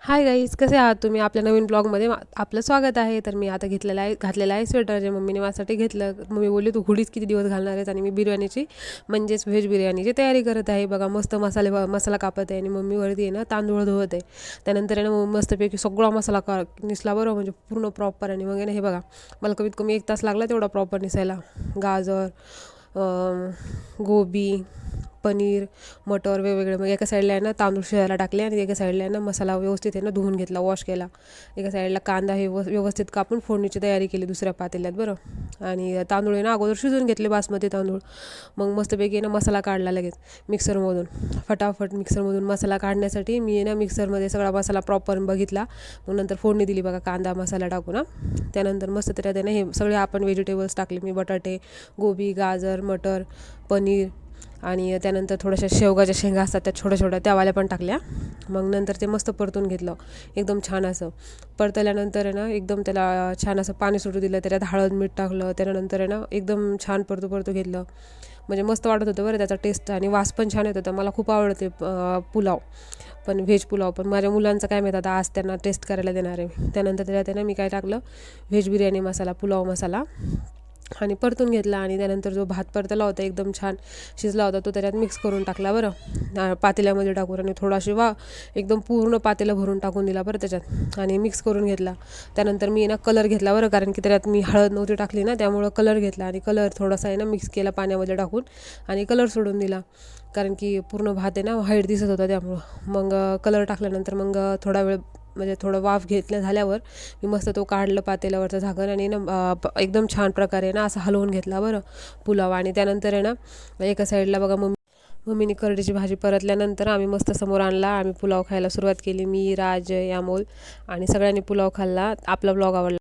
Hi guys, कसे आहात तुम्ही? आपल्या नवीन ब्लॉगमध्ये आपलं स्वागत आहे. तर मी आता घातलेलं आहे स्वेटर, जे मम्मीने माझ्यासाठी घेतलं. मम्मी बोलली तू हुडीच किती दिवस घालणार आहेस, आणि मी बिर्याणीची म्हणजेच व्हेज बिर्याणीची तयारी करत आहे. बघा मस्त मसाला कापत आहे, आणि मम्मी वरती आहे ना तांदूळ धुवत आहे. त्यानंतर आहे ना मस्तपैकी सगळा मसाला निसला बरोबर, म्हणजे पूर्ण प्रॉपर. आणि मग आहे ना हे बघा, मला कमीत कमी 1 तास लागला तेवढा प्रॉपर निसायला. गाजर, गोबी, पनीर, मटर वेगवेगळे. मग एका साईडला आहे ना तांदूळ शिजायला टाकले, आणि एका साईडला आहे ना मसाला व्यवस्थित आहे ना धुवून घेतला, वॉश केला. एका साईडला कांदा हे व्यवस्थित कापून फोडणीची तयारी केली दुसऱ्या पातेल्यात बरं. आणि तांदूळ आहे ना अगोदर शिजून घेतले, बासमती तांदूळ. मग मस्तपैकी ना मसाला काढला लगेच मिक्सरमधून. फटाफट मिक्सरमधून मसाला काढण्यासाठी मी आहे ना मिक्सरमध्ये सगळा मसाला प्रॉपर बघितला. मग नंतर फोडणी दिली बघा, कांदा मसाला टाकून ना. त्यानंतर मस्त त्याच्यात आहे ना हे सगळे आपण व्हेजिटेबल्स टाकले मी, बटाटे, गोबी, गाजर, मटर, पनीर, आणि त्यानंतर थोड्याशा शेवगाच्या शेंगा असतात त्या छोट्या छोट्या, त्या वाल्या पण टाकल्या. मग नंतर ते मस्त परतून घेतलं एकदम छान असं. परतल्यानंतर आहे ना एकदम त्याला छान असं पाणी सुटू दिलं, त्याच्यात हळद मीठ टाकलं. त्यानंतर आहे ना एकदम छान परतू घेतलं. म्हणजे मस्त वाटत होतं बरं, त्याचा टेस्ट आणि वास पण छान येत होता. मला खूप आवडते पुलाव, पण व्हेज पुलाव. पण माझ्या मुलांचं काय माहीत आता, आज त्यांना टेस्ट करायला देणार आहे. त्यानंतर त्याच्यात आहे ना मी काय टाकलं, व्हेज बिर्याणी मसाला, पुलाव मसाला, आणि परतून घेतला. आणि त्यानंतर जो भात परतला होता एकदम छान शिजला होता, तो त्याच्यात मिक्स करून टाकला बरं, पातेल्यामध्ये टाकून. आणि थोडाशी एकदम पूर्ण पातेलं भरून टाकून दिला बरं त्याच्यात, आणि मिक्स करून घेतला. त्यानंतर मी ना कलर घेतला बरं, कारण की त्याच्यात मी हळद नव्हती टाकली ना, त्यामुळं कलर घेतला. आणि कलर थोडासा आहे ना मिक्स केला पाण्यामध्ये टाकून, आणि कलर सोडून दिला, कारण की पूर्ण भात आहे ना व्हाईट दिसत होता त्यामुळं. मग कलर टाकल्यानंतर मग थोडा वेळ म्हणजे थोडं वाफ घेतल्या झाल्यावर मी मस्त तो काढलं पातेल्यावरचं झाकण, आणि ना एकदम छान प्रकारे ना असं हलवून घेतला बरं पुलाव. आणि त्यानंतर आहे ना एका साईडला बघा मम्मीने करडीची भाजी परतल्यानंतर आम्ही मस्त समोर आणला. आम्ही पुलाव खायला सुरुवात केली, मी, राज, अमोल, आणि सगळ्यांनी पुलाव खाल्ला. आपला ब्लॉग आवडला